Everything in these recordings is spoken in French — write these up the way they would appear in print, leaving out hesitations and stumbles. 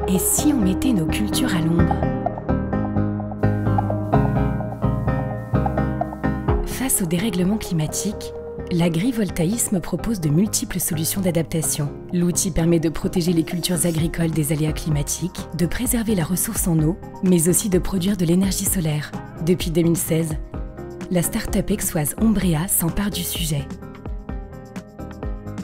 Et si on mettait nos cultures à l'ombre? Face au dérèglement climatique, l'agrivoltaïsme propose de multiples solutions d'adaptation. L'outil permet de protéger les cultures agricoles des aléas climatiques, de préserver la ressource en eau, mais aussi de produire de l'énergie solaire. Depuis 2016, la start-up aixoise Ombrea s'empare du sujet.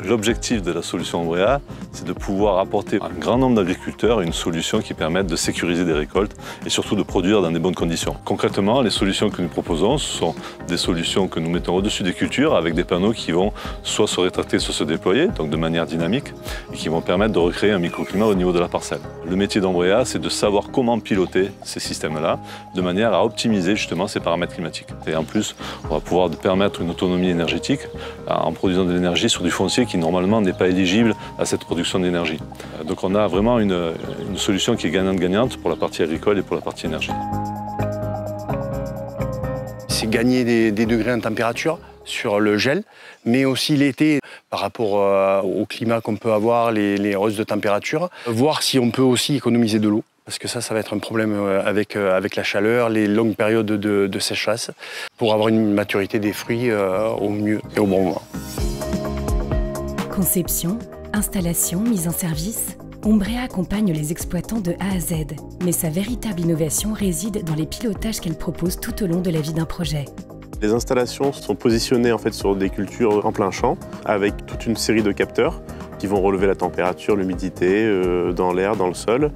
L'objectif de la solution Ombrea, c'est de pouvoir apporter à un grand nombre d'agriculteurs une solution qui permette de sécuriser des récoltes et surtout de produire dans des bonnes conditions. Concrètement, les solutions que nous proposons, ce sont des solutions que nous mettons au-dessus des cultures avec des panneaux qui vont soit se rétracter, soit se déployer, donc de manière dynamique, et qui vont permettre de recréer un microclimat au niveau de la parcelle. Le métier d'Ombrea, c'est de savoir comment piloter ces systèmes-là de manière à optimiser justement ces paramètres climatiques. Et en plus, on va pouvoir permettre une autonomie énergétique en produisant de l'énergie sur du foncier qui normalement n'est pas éligible à cette production d'énergie. Donc on a vraiment une solution qui est gagnante-gagnante pour la partie agricole et pour la partie énergie. C'est gagner des degrés en température sur le gel, mais aussi l'été par rapport au climat qu'on peut avoir, les hausses de température. Voir si on peut aussi économiser de l'eau, parce que ça va être un problème avec la chaleur, les longues périodes de sécheresse, pour avoir une maturité des fruits au mieux et au bon moment. Conception, installation, mise en service, Ombrea accompagne les exploitants de A à Z. Mais sa véritable innovation réside dans les pilotages qu'elle propose tout au long de la vie d'un projet. Les installations sont positionnées en fait sur des cultures en plein champ, avec toute une série de capteurs qui vont relever la température, l'humidité dans l'air, dans le sol.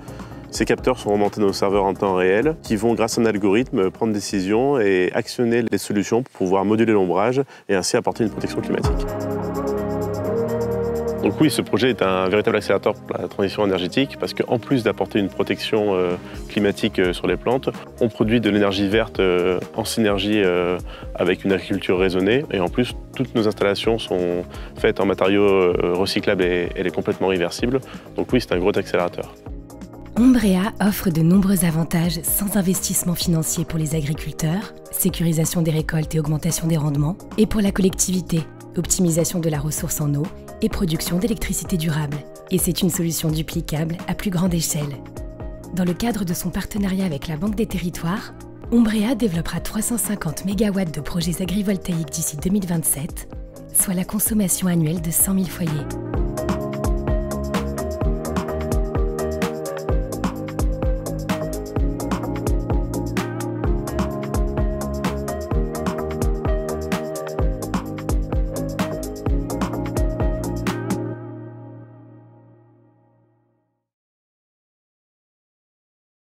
Ces capteurs sont remontés dans nos serveurs en temps réel, qui vont, grâce à un algorithme, prendre des décisions et actionner les solutions pour pouvoir moduler l'ombrage et ainsi apporter une protection climatique. Donc oui, ce projet est un véritable accélérateur pour la transition énergétique parce qu'en plus d'apporter une protection climatique sur les plantes, on produit de l'énergie verte en synergie avec une agriculture raisonnée et en plus toutes nos installations sont faites en matériaux recyclables et elle est complètement réversible. Donc oui, c'est un gros accélérateur. Ombrea offre de nombreux avantages sans investissement financier pour les agriculteurs, sécurisation des récoltes et augmentation des rendements, et pour la collectivité, optimisation de la ressource en eau et production d'électricité durable. Et c'est une solution duplicable à plus grande échelle. Dans le cadre de son partenariat avec la Banque des Territoires, Ombrea développera 350 MW de projets agrivoltaïques d'ici 2027, soit la consommation annuelle de 100 000 foyers.